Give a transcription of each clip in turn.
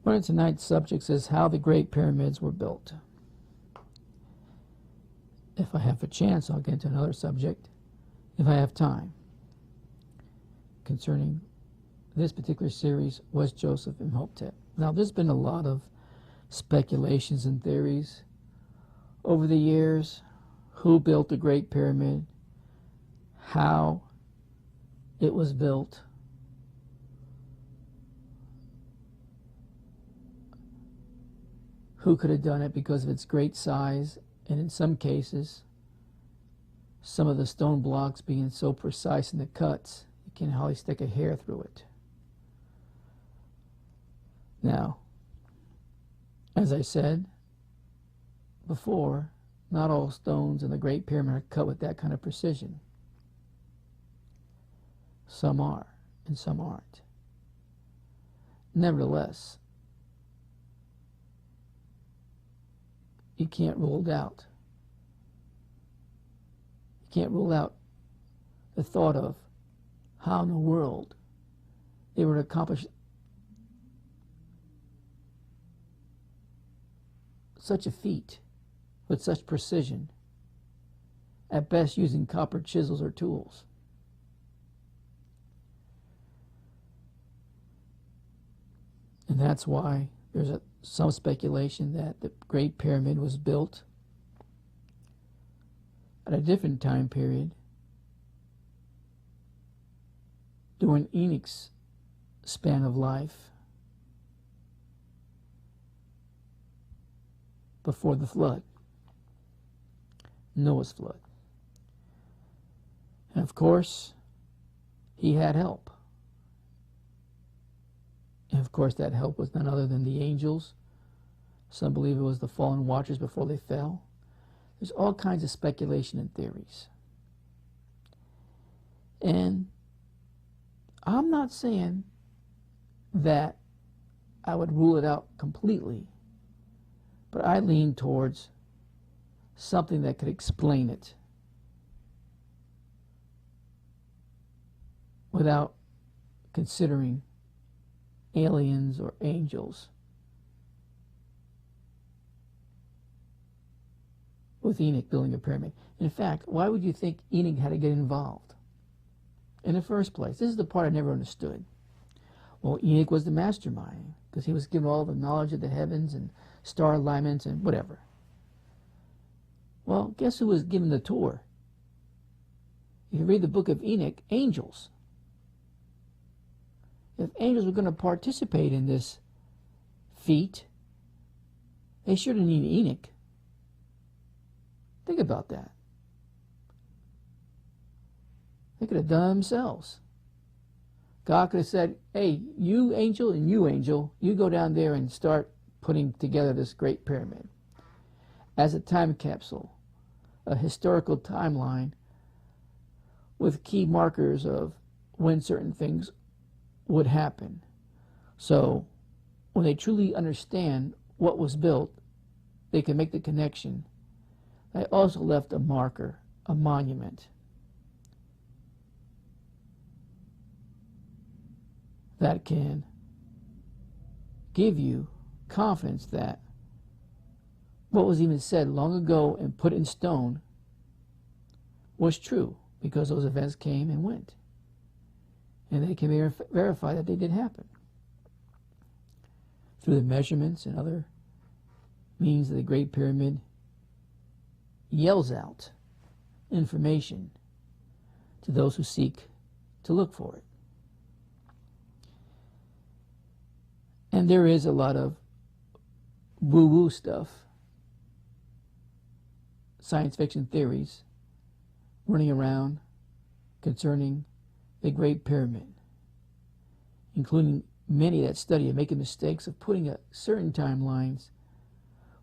One of tonight's subjects is how the Great Pyramids were built. If I have a chance, I'll get into another subject, if I have time, concerning this particular series, was Joseph Imhotep. Now, there's been a lot of speculations and theories over the years. Who built the Great Pyramid? How it was built? Who could have done it because of its great size, and in some cases, some of the stone blocks being so precise in the cuts, you can hardly stick a hair through it. Now, as I said before, not all stones in the Great Pyramid are cut with that kind of precision. Some are, and some aren't. Nevertheless, you can't rule it out. You can't rule out the thought of how in the world they were to accomplish such a feat with such precision, at best using copper chisels or tools. And that's why there's some speculation that the Great Pyramid was built at a different time period during Enoch's span of life before the flood, Noah's flood. And of course, he had help. And of course, that help was none other than the angels. Some believe it was the fallen watchers before they fell. There's all kinds of speculation and theories. And I'm not saying that I would rule it out completely, but I lean towards something that could explain it without considering aliens or angels, with Enoch building a pyramid. In fact, why would you think Enoch had to get involved in the first place? This is the part I never understood. Well, Enoch was the mastermind because he was given all the knowledge of the heavens and star alignments and whatever. Well, guess who was given the tour? If you read the book of Enoch, angels. If angels were going to participate in this feat, they shouldn't need Enoch. Think about that. They could have done it themselves. God could have said, hey, you angel and you angel, you go down there and start putting together this Great Pyramid as a time capsule, a historical timeline with key markers of when certain things would happen. So when they truly understand what was built, they can make the connection. I also left a marker, a monument, that can give you confidence that what was even said long ago and put in stone was true, because those events came and went. And they can verify that they did happen through the measurements and other means that the Great Pyramid yells out information to those who seek to look for it. And there is a lot of woo-woo stuff, science fiction theories running around concerning the Great Pyramid, including many that study and making mistakes of putting a certain timelines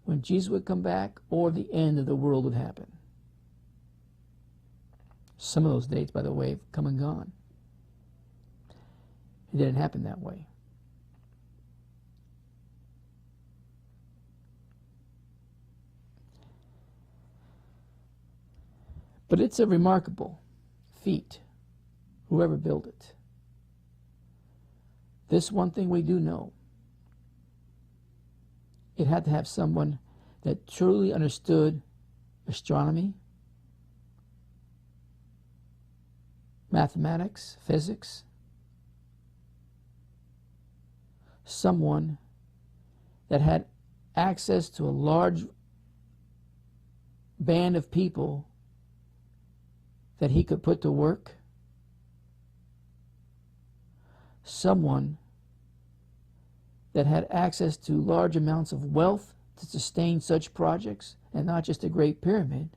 when Jesus would come back or the end of the world would happen. Some of those dates, by the way, have come and gone. It didn't happen that way. But it's a remarkable feat, whoever built it. This one thing we do know, it had to have someone that truly understood astronomy, mathematics, physics, someone that had access to a large band of people that he could put to work, someone that had access to large amounts of wealth to sustain such projects, and not just the Great Pyramid.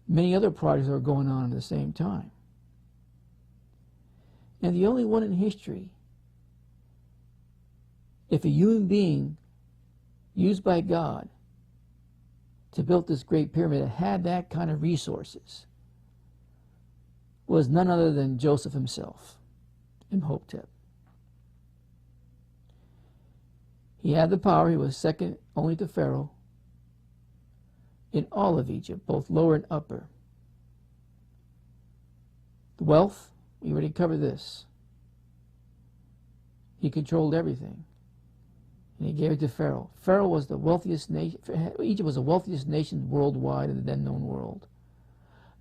Many other projects are going on at the same time. And the only one in history, if a human being used by God to build this Great Pyramid that had that kind of resources, was none other than Joseph himself, Imhotep. He had the power. He was second only to Pharaoh in all of Egypt, both lower and upper. The wealth, we already covered this. He controlled everything. And he gave it to Pharaoh. Pharaoh was the wealthiest nation. Egypt was the wealthiest nation worldwide in the then known world.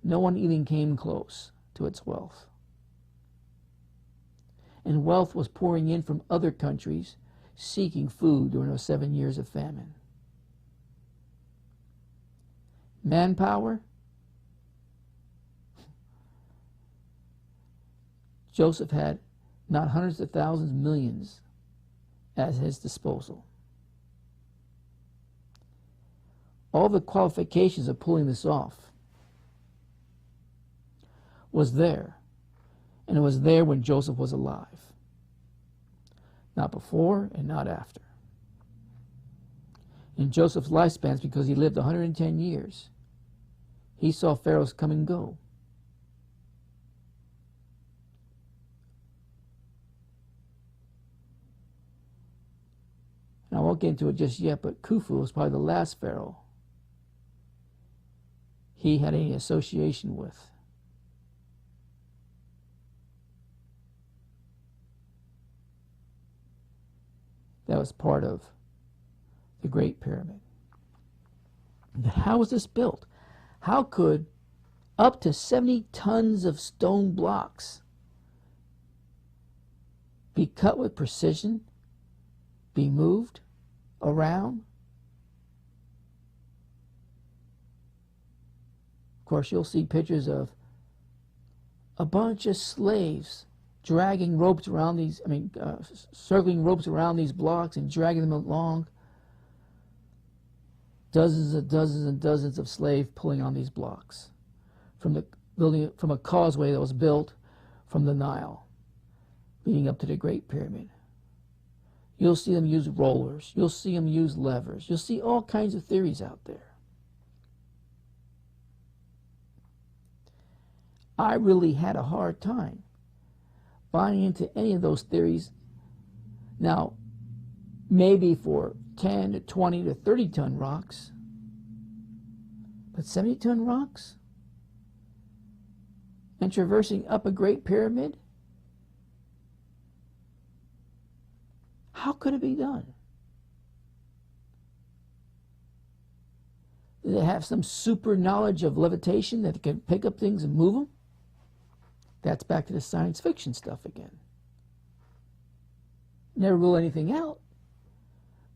No one even came close to its wealth. And wealth was pouring in from other countries seeking food during those 7 years of famine. Manpower. Joseph had not hundreds of thousands, millions at his disposal. All the qualifications of pulling this off was there, and it was there when Joseph was alive. Not before and not after. In Joseph's lifespans, because he lived 110 years, he saw pharaohs come and go. And I won't get into it just yet, but Khufu was probably the last pharaoh he had any association with. That was part of the Great Pyramid. How was this built? How could up to 70 tons of stone blocks be cut with precision, be moved around? Of course, you'll see pictures of a bunch of slaves dragging ropes around these, circling ropes around these blocks and dragging them along. Dozens and dozens and dozens of slaves pulling on these blocks from a causeway that was built from the Nile leading up to the Great Pyramid. You'll see them use rollers. You'll see them use levers. You'll see all kinds of theories out there. I really had a hard time buying into any of those theories. Now, maybe for 10 to 20 to 30 ton rocks, but 70 ton rocks? And traversing up a Great Pyramid? How could it be done? Did they have some super knowledge of levitation that they could pick up things and move them? That's back to the science fiction stuff again. Never rule anything out.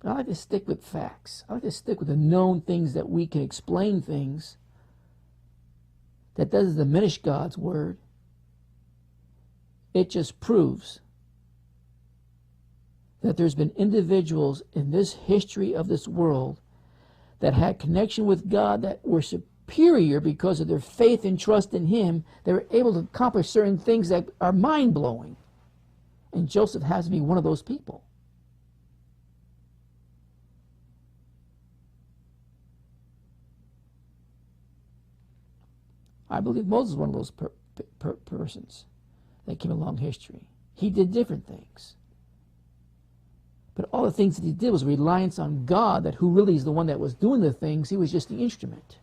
But I like to stick with facts. I like to stick with the known things that we can explain things. That doesn't diminish God's word. It just proves that there's been individuals in this history of this world that had connection with God that were superior because of their faith and trust in Him. They were able to accomplish certain things that are mind-blowing. And Joseph has to be one of those people. I believe Moses was one of those persons that came along history. He did different things. But all the things that he did was reliance on God, that who really is the one that was doing the things. He was just the instrument.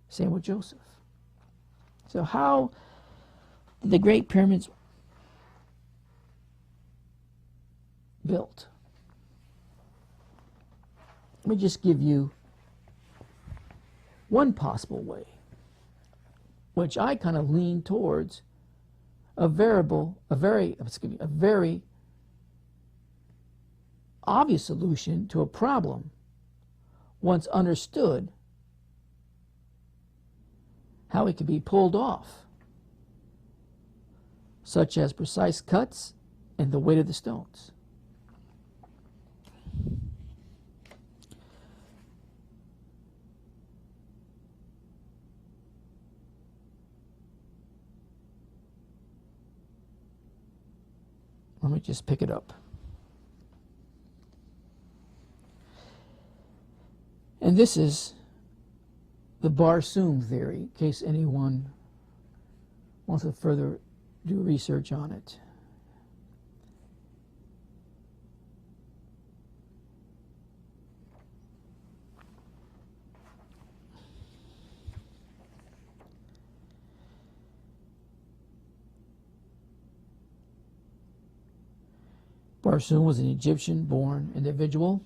Same with Joseph. So how did the Great Pyramids me just give you one possible way, which I kind of lean towards a very obvious solution to a problem once understood how it can be pulled off, such as precise cuts and the weight of the stones. Let me just pick it up. And this is the Barsoom theory, in case anyone wants to further do research on it. Barsoom was an Egyptian-born individual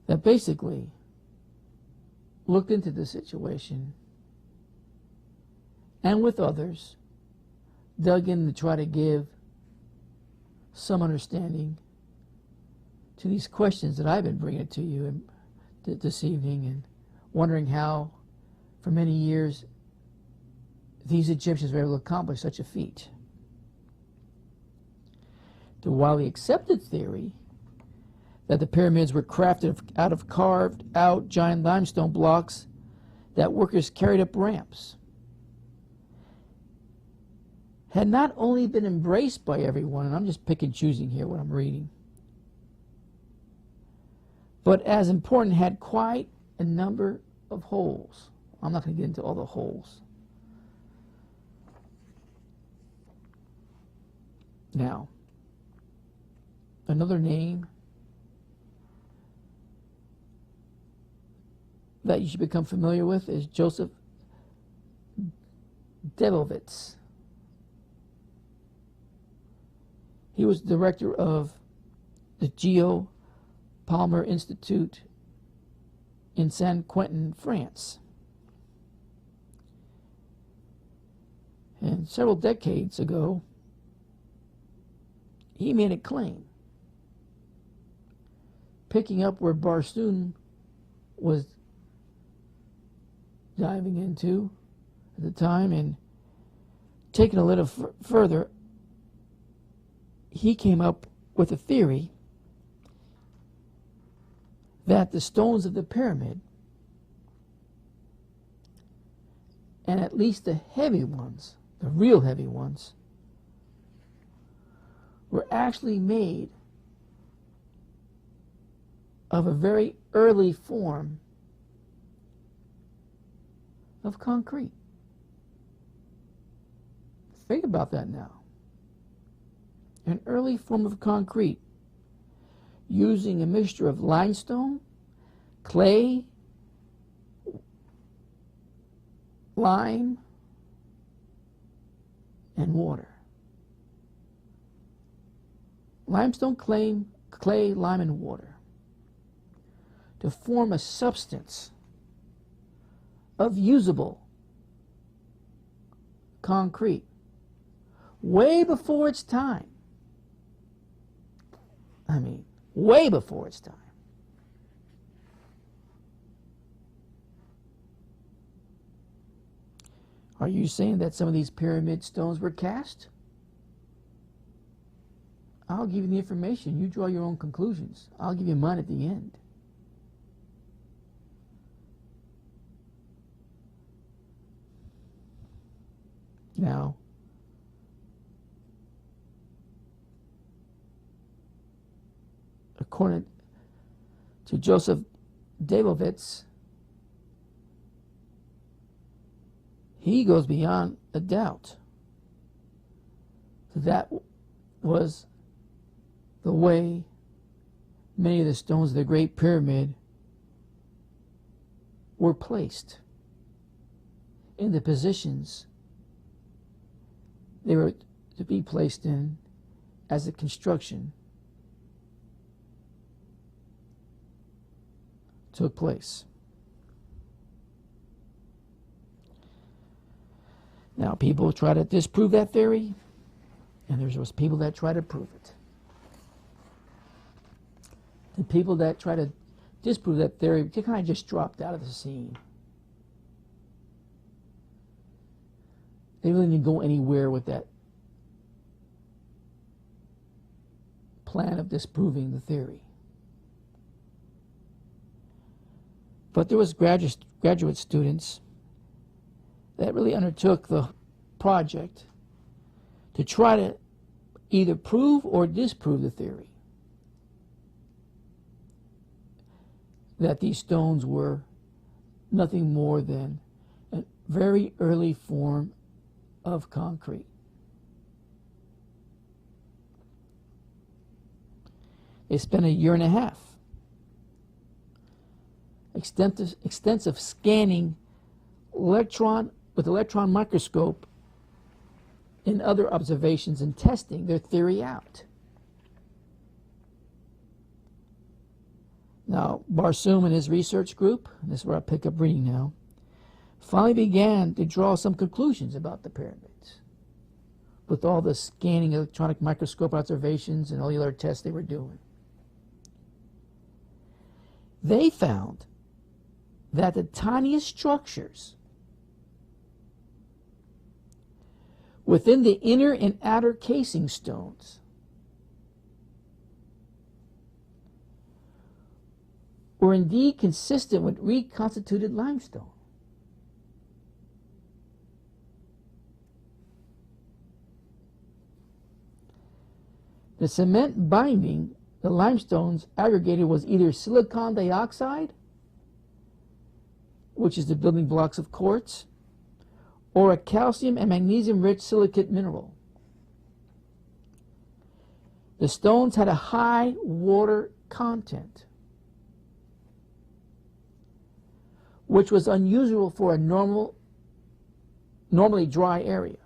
that basically looked into the situation and with others dug in to try to give some understanding to these questions that I've been bringing to you this evening, and wondering how for many years these Egyptians were able to accomplish such a feat. The widely accepted theory that the pyramids were crafted out of carved out giant limestone blocks that workers carried up ramps had not only been embraced by everyone, and I'm just picking and choosing here what I'm reading, but as important, had quite a number of holes. I'm not going to get into all the holes. Now, another name that you should become familiar with is Joseph Develowitz. He was director of the Geo Palmer Institute in San Quentin, France. And several decades ago, he made a claim, picking up where Barsoom was diving into at the time, and taking a little further, he came up with a theory that the stones of the pyramid, and at least the heavy ones, the real heavy ones, were actually made of a very early form of concrete. Think about that now. An early form of concrete using a mixture of limestone, clay, lime, and water. Limestone, clay, lime, and water to form a substance of usable concrete way before its time. I mean, way before its time. Are you saying that some of these pyramid stones were cast? I'll give you the information. You draw your own conclusions. I'll give you mine at the end. Now, according to Joseph Develowitz, he goes beyond a doubt that was the way many of the stones of the Great Pyramid were placed in the positions they were to be placed in as the construction took place. Now, people try to disprove that theory, and there's those people that try to prove it. The people that try to disprove that theory, they kind of just dropped out of the scene. They really didn't go anywhere with that plan of disproving the theory. But there was graduate students that really undertook the project to try to either prove or disprove the theory that these stones were nothing more than a very early form of concrete. They spent a year and a half extensive scanning with electron microscope and other observations and testing their theory out. Now, Barsoom and his research group, and this is where I pick up reading now, finally began to draw some conclusions about the pyramids with all the scanning electronic microscope observations and all the other tests they were doing. They found that the tiniest structures within the inner and outer casing stones were indeed consistent with reconstituted limestone. The cement binding the limestones aggregated was either silicon dioxide, which is the building blocks of quartz, or a calcium and magnesium-rich silicate mineral. The stones had a high water content, which was unusual for a normally dry area.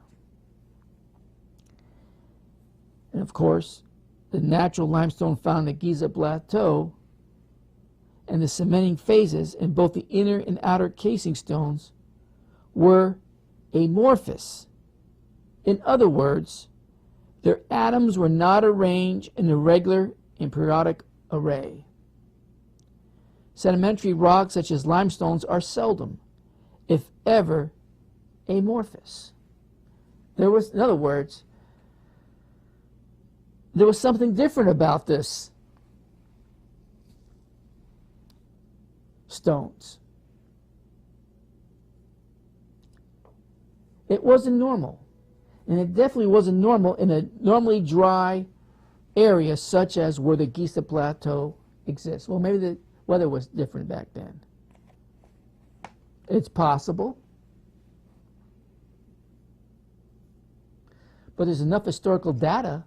And of course, the natural limestone found in the Giza Plateau and the cementing phases in both the inner and outer casing stones were amorphous. In other words, their atoms were not arranged in a regular and periodic array. Sedimentary rocks such as limestones are seldom, if ever, amorphous. In other words, there was something different about this stones. It wasn't normal. And it definitely wasn't normal in a normally dry area such as where the Giza Plateau exists. Well, maybe the weather was different back then. It's possible. But there's enough historical data,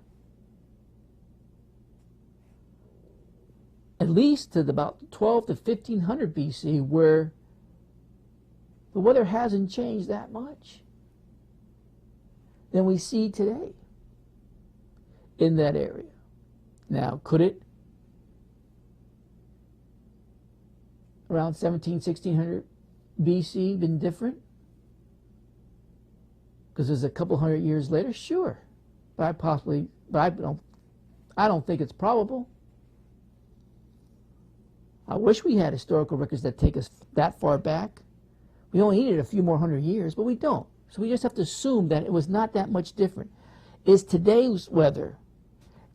at least to about 12 to 1500 BC, where the weather hasn't changed that much than we see today in that area. Now, could it, around 1600 BC, been different? Because it's a couple hundred years later? Sure. But I don't think it's probable. I wish we had historical records that take us that far back. We only needed a few more hundred years, but we don't. So we just have to assume that it was not that much different. Is today's weather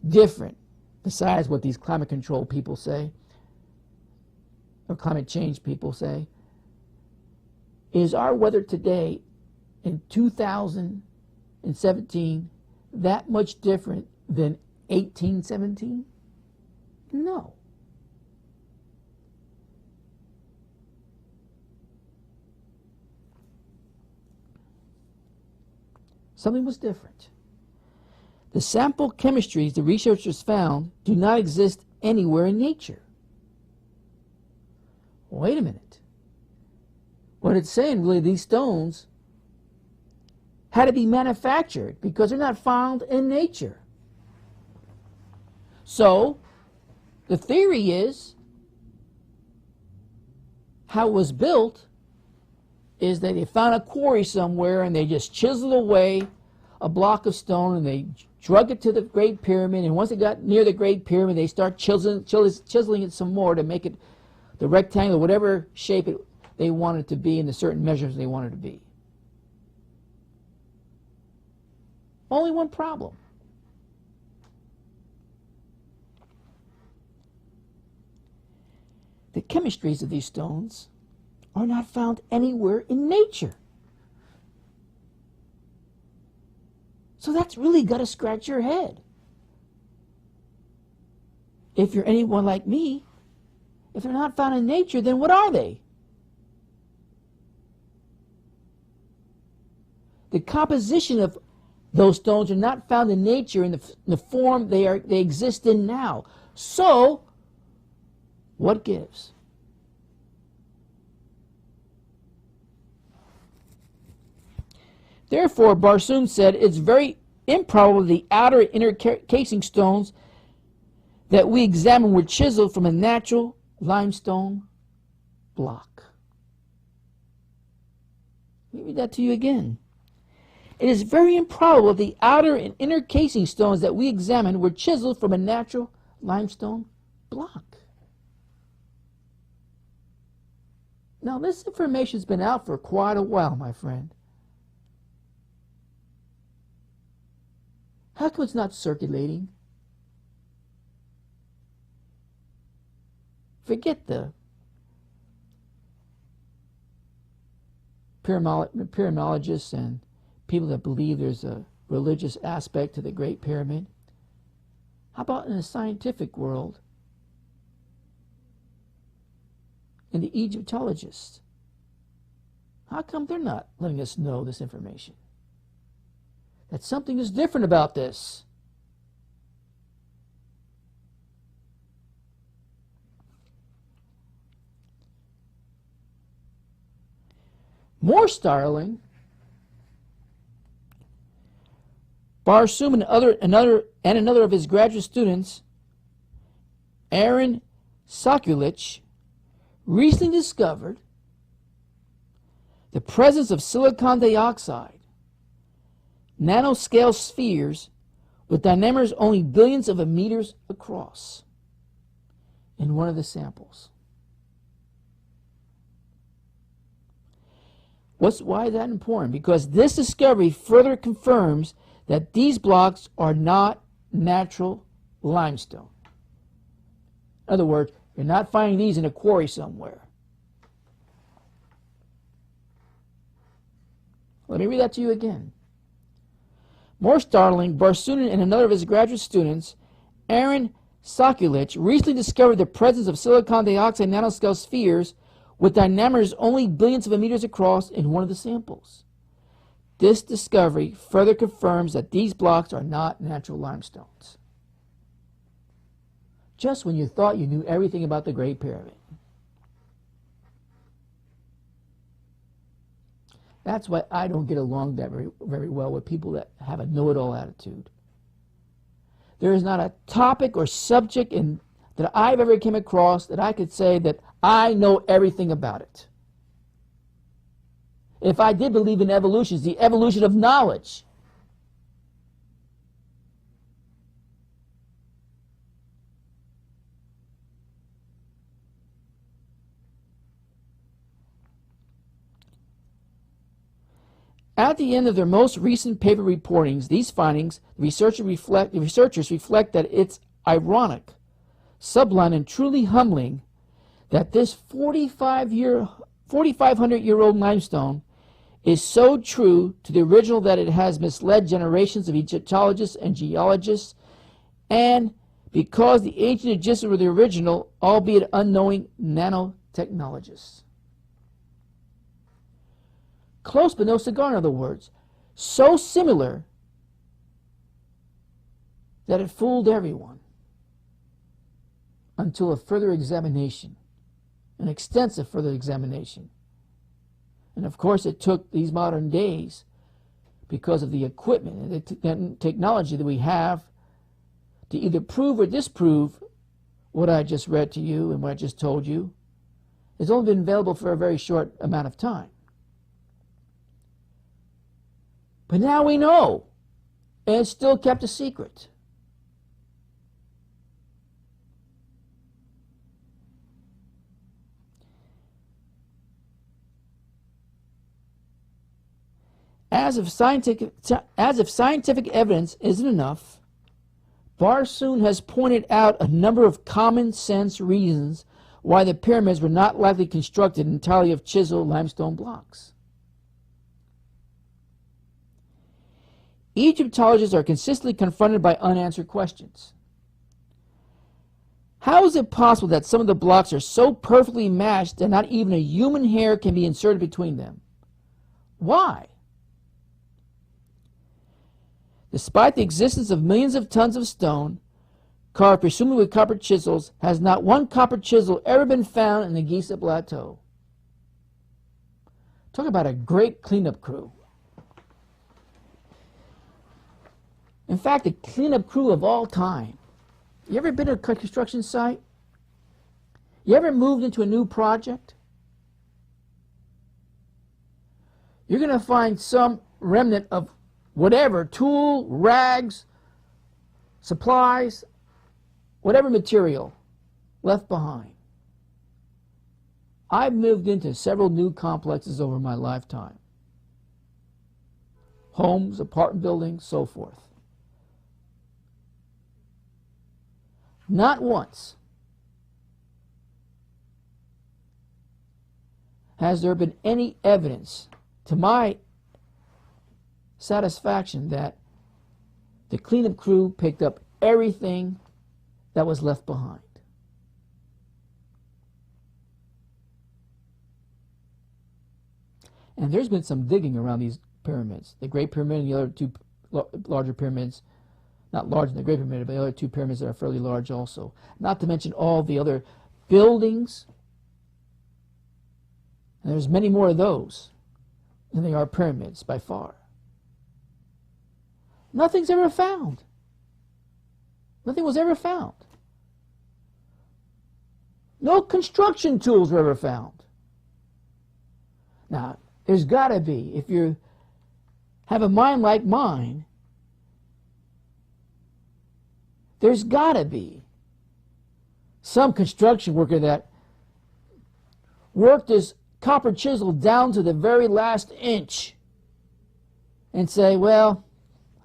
different, besides what these climate control people say, or climate change people say? Is our weather today in 2017 that much different than 1817? No. Something was different. The sample chemistries the researchers found do not exist anywhere in nature. Wait a minute. What it's saying, really, these stones had to be manufactured because they're not found in nature. So, the theory is, how it was built is that they found a quarry somewhere and they just chiseled away a block of stone and they drug it to the Great Pyramid, and once it got near the Great Pyramid, they start chiseling it some more to make it the rectangle, whatever shape they wanted it to be, and the certain measures they wanted it to be. Only one problem. The chemistries of these stones are not found anywhere in nature. So that's really got to scratch your head. If you're anyone like me, if they're not found in nature, then what are they? The composition of those stones are not found in nature in the form they exist in now. So, what gives? Therefore, Barsoom said, it's very improbable the outer and inner casing stones that we examine were chiseled from a natural limestone block. Let me read that to you again. It is very improbable the outer and inner casing stones that we examined were chiseled from a natural limestone block. Now, this information's been out for quite a while, my friend. How come it's not circulating? Forget the pyramidologists and people that believe there's a religious aspect to the Great Pyramid. How about in the scientific world? And the Egyptologists? How come they're not letting us know this information? That something is different about this. More startling, Barsoom and another of his graduate students, Aaron Sekulich, recently discovered the presence of silicon dioxide, nanoscale spheres with diameters only billions of meters across in one of the samples. Why is that important? Because this discovery further confirms that these blocks are not natural limestone. In other words, you're not finding these in a quarry somewhere. Let me read that to you again. More startling, Barsoom and another of his graduate students, Aaron Sekulich, recently discovered the presence of silicon dioxide nanoscale spheres with diameters only billions of meters across in one of the samples. This discovery further confirms that these blocks are not natural limestones. Just when you thought you knew everything about the Great Pyramid. That's why I don't get along that very well with people that have a know-it-all attitude. There is not a topic or subject that I've ever came across that I could say that I know everything about it. If I did believe in evolution, it's the evolution of knowledge. At the end of their most recent paper reportings, these findings, the researchers reflect that it's ironic, sublime, and truly humbling that this 4,500-year-old limestone is so true to the original that it has misled generations of Egyptologists and geologists, and because the ancient Egyptians were the original, albeit unknowing, nanotechnologists. Close but no cigar, in other words. So similar that it fooled everyone until a further examination, an extensive further examination. And of course it took these modern days, because of the equipment and the technology that we have, to either prove or disprove what I just read to you and what I just told you has only been available for a very short amount of time. But now we know, and it's still kept a secret. As if scientific evidence isn't enough, Barsoon has pointed out a number of common sense reasons why the pyramids were not likely constructed entirely of chiseled limestone blocks. Egyptologists are consistently confronted by unanswered questions. How is it possible that some of the blocks are so perfectly matched that not even a human hair can be inserted between them? Why? Despite the existence of millions of tons of stone, carved presumably with copper chisels, has not one copper chisel ever been found in the Giza Plateau. Talk about a great cleanup crew. In fact, the cleanup crew of all time. You ever been to a construction site? You ever moved into a new project? You're going to find some remnant of whatever, tool, rags, supplies, whatever material left behind. I've moved into several new complexes over my lifetime. Homes, apartment buildings, so forth. Not once has there been any evidence to my satisfaction that the cleanup crew picked up everything that was left behind. And there's been some digging around these pyramids. The Great Pyramid and the other two larger pyramids, not larger than the Great Pyramid, but the other two pyramids that are fairly large also. Not to mention all the other buildings. And there's many more of those than there are pyramids by far. Nothing's ever found. Nothing was ever found. No construction tools were ever found. Now, there's got to be, if you have a mind like mine, there's got to be some construction worker that worked his copper chisel down to the very last inch and say, well,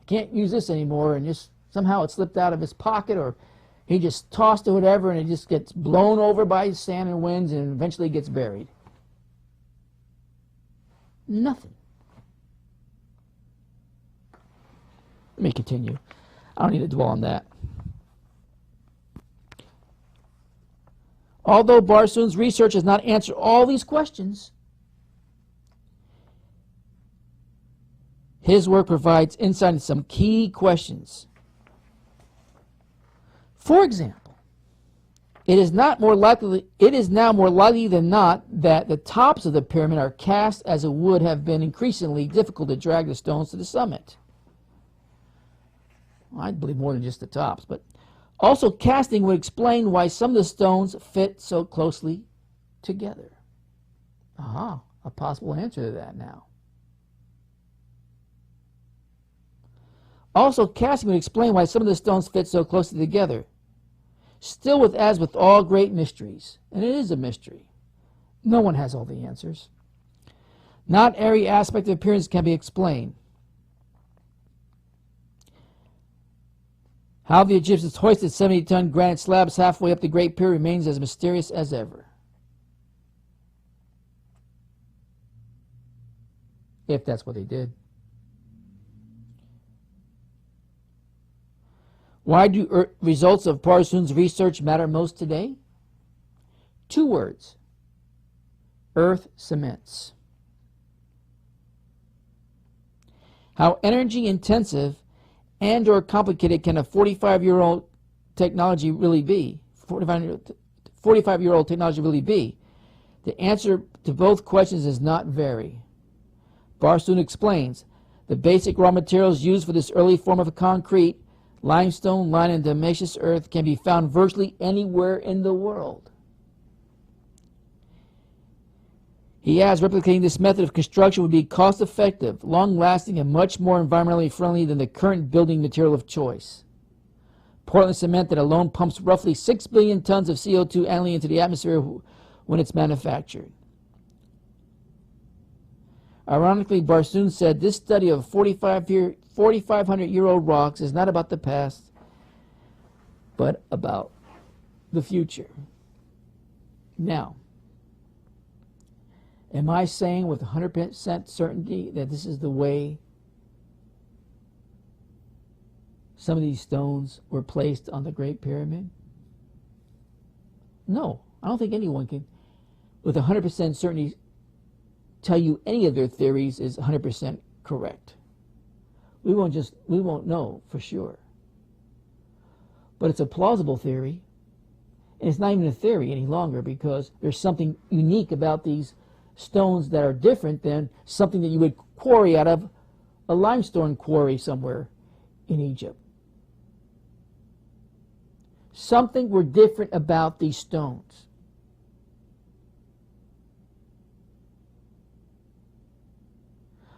I can't use this anymore, and just somehow it slipped out of his pocket, or he just tossed it, whatever, and it just gets blown over by sand and winds and eventually gets buried. Nothing. Let me continue. I don't need to dwell on that. Although Barsoon's research has not answered all these questions, his work provides insight into some key questions. For example, it is now more likely than not that the tops of the pyramid are cast, as it would have been increasingly difficult to drag the stones to the summit. Well, I believe more than just the tops, but also casting would explain why some of the stones fit so closely together. Aha, a possible answer to that now. Also, casting would explain why some of the stones fit so closely together. Still, as with all great mysteries, and it is a mystery, no one has all the answers. Not every aspect of appearance can be explained. How the Egyptians hoisted 70-ton granite slabs halfway up the Great Pyramid remains as mysterious as ever. If that's what they did. Why do results of Barsoon's research matter most today? 2 words. Earth cements. How energy intensive and or complicated can a 45-year-old technology really be? 45-year-old technology really be? The answer to both questions is not very. Barsoon explains the basic raw materials used for this early form of concrete, Limestone, lined and diatomaceous earth can be found virtually anywhere in the world. He adds, replicating this method of construction would be cost-effective, long-lasting, and much more environmentally friendly than the current building material of choice. Portland cement that alone pumps roughly 6 billion tons of CO2 annually into the atmosphere when it's manufactured. Ironically, Barsoon said this study of 4,500-year-old rocks is not about the past, but about the future. Now, am I saying with 100% certainty that this is the way some of these stones were placed on the Great Pyramid? No, I don't think anyone can, with 100% certainty, tell you any of their theories is 100% correct. We won't know for sure. But it's a plausible theory, and it's not even a theory any longer because there's something unique about these stones that are different than something that you would quarry out of a limestone quarry somewhere in Egypt. Something were different about these stones.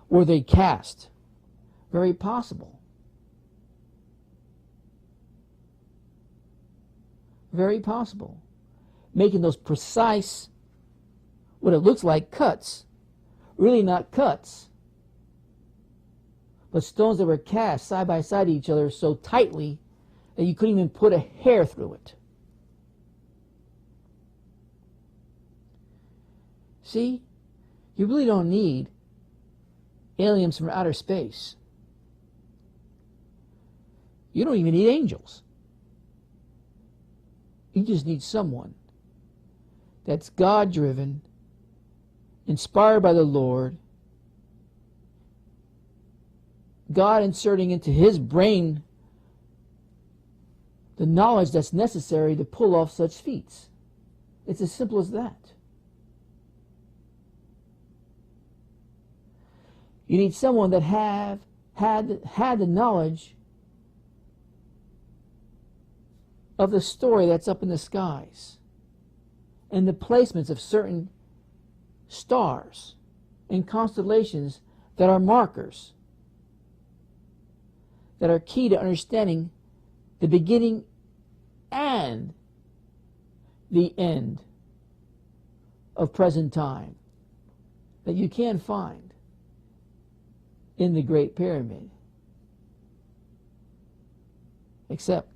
Were they cast? Very possible. Very possible. Making those precise, what it looks like cuts, really not cuts, but stones that were cast side by side each other so tightly that you couldn't even put a hair through it. See, you really don't need aliens from outer space. You don't even need angels. You just need someone that's God-driven, inspired by the Lord, God inserting into his brain the knowledge that's necessary to pull off such feats. It's as simple as that. You need someone that had the knowledge of the story that's up in the skies and the placements of certain stars and constellations that are markers, that are key to understanding the beginning and the end of present time that you can find in the Great Pyramid. Except,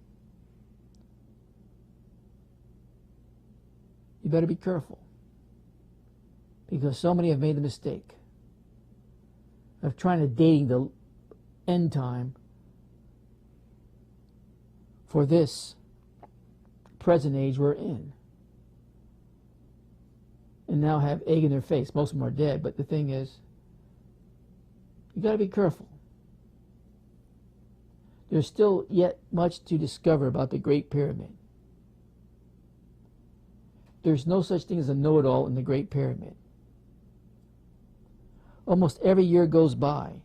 you better be careful, because so many have made the mistake of trying to dating the end time for this present age we're in, and now have egg in their face. Most of them are dead, but the thing is, you got to be careful. There's still yet much to discover about the Great Pyramid. There's no such thing as a know-it-all in the Great Pyramid. Almost every year goes by,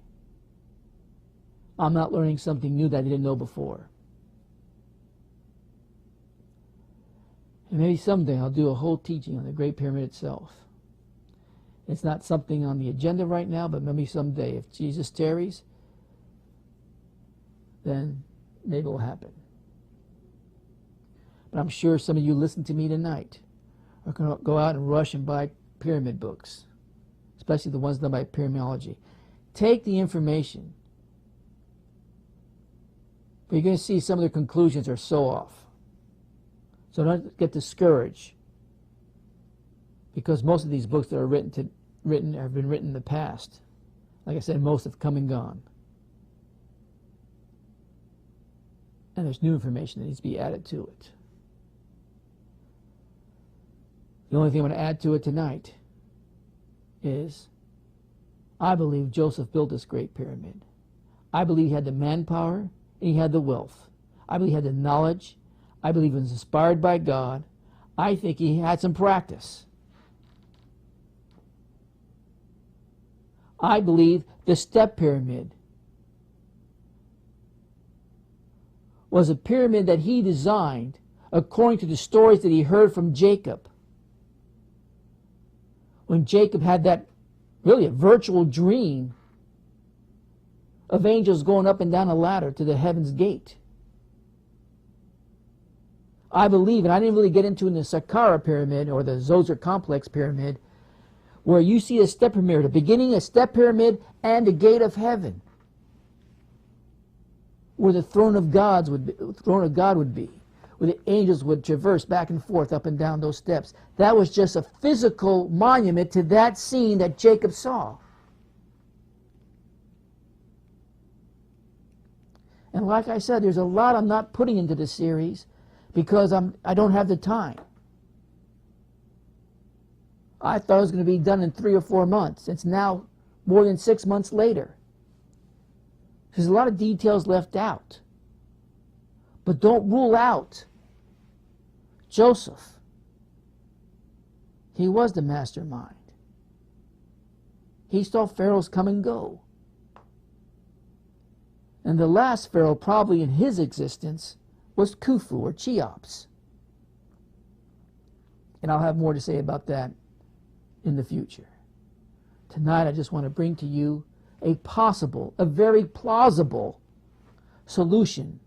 I'm not learning something new that I didn't know before. And maybe someday I'll do a whole teaching on the Great Pyramid itself. It's not something on the agenda right now, but maybe someday, if Jesus tarries, then maybe it will happen. But I'm sure some of you listening to me tonight are going to go out and rush and buy pyramid books, especially the ones done by pyramidology. Take the information, but you're going to see some of the conclusions are so off. So don't get discouraged, because most of these books that are written have been written in the past. Like I said, most have come and gone. And there's new information that needs to be added to it. The only thing I want to add to it tonight is I believe Joseph built this Great Pyramid. I believe he had the manpower and he had the wealth. I believe he had the knowledge. I believe he was inspired by God. I think he had some practice. I believe the step pyramid was a pyramid that he designed according to the stories that he heard from Jacob. When Jacob had that really a virtual dream of angels going up and down a ladder to the heaven's gate. I believe, and I didn't really get into in the Saqqara pyramid or the Zoser complex pyramid, where you see a step pyramid, a beginning, a step pyramid, and a gate of heaven, where the throne of God would be, where the angels would traverse back and forth up and down those steps. That was just a physical monument to that scene that Jacob saw. And like I said, there's a lot I'm not putting into the series because I don't have the time. I thought it was going to be done in 3 or 4 months. It's now more than 6 months later. There's a lot of details left out. But don't rule out Joseph. He was the mastermind. He saw pharaohs come and go. And the last pharaoh probably in his existence was Khufu or Cheops. And I'll have more to say about that in the future. Tonight I just want to bring to you a possible, a very plausible solution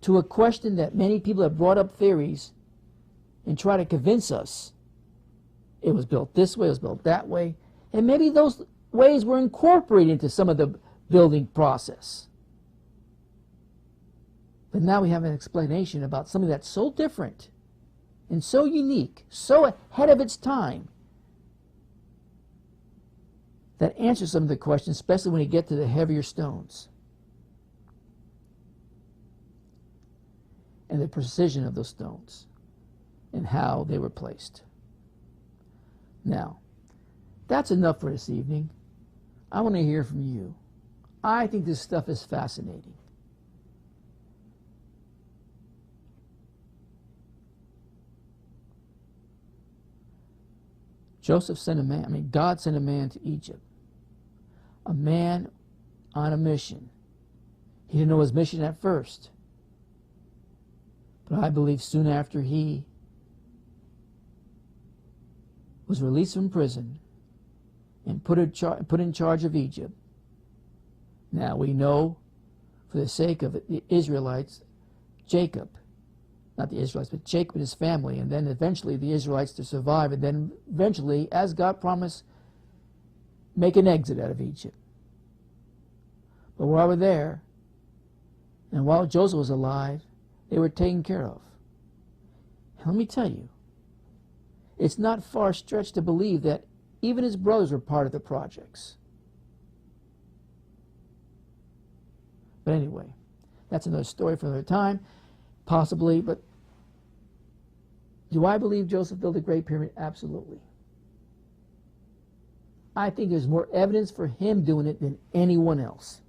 to a question that many people have brought up theories and try to convince us it was built this way, it was built that way, and maybe those ways were incorporated into some of the building process. But now we have an explanation about something that's so different and so unique, so ahead of its time, that answers some of the questions, especially when you get to the heavier stones and the precision of those stones and how they were placed. Now, that's enough for this evening. I want to hear from you. I think this stuff is fascinating. God sent a man to Egypt. A man on a mission. He didn't know his mission at first. But I believe soon after he was released from prison and put in charge of Egypt. Now we know, for the sake of the Israelites, Jacob, not the Israelites, but Jacob and his family, and then eventually the Israelites to survive, and then eventually, as God promised, make an exit out of Egypt. But while we're there, and while Joseph was alive, they were taken care of. And let me tell you, it's not far-stretched to believe that even his brothers were part of the projects. But anyway, that's another story for another time, possibly, but do I believe Joseph built a great pyramid? Absolutely. I think there's more evidence for him doing it than anyone else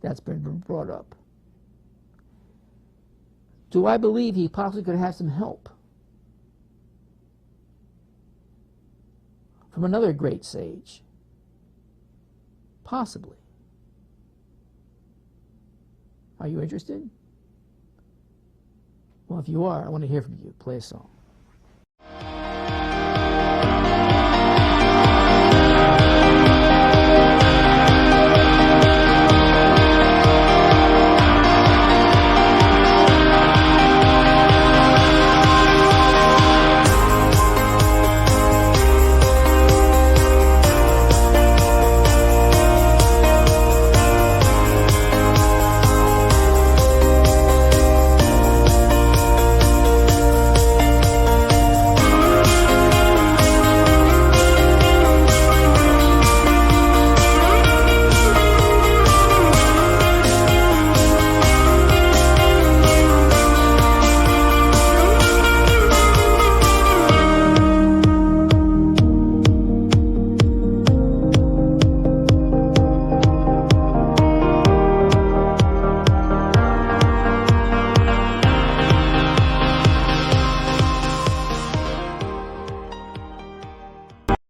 that's been brought up. Do I believe he possibly could have some help from another great sage? Possibly. Are you interested? Well, if you are, I want to hear from you. Play a song.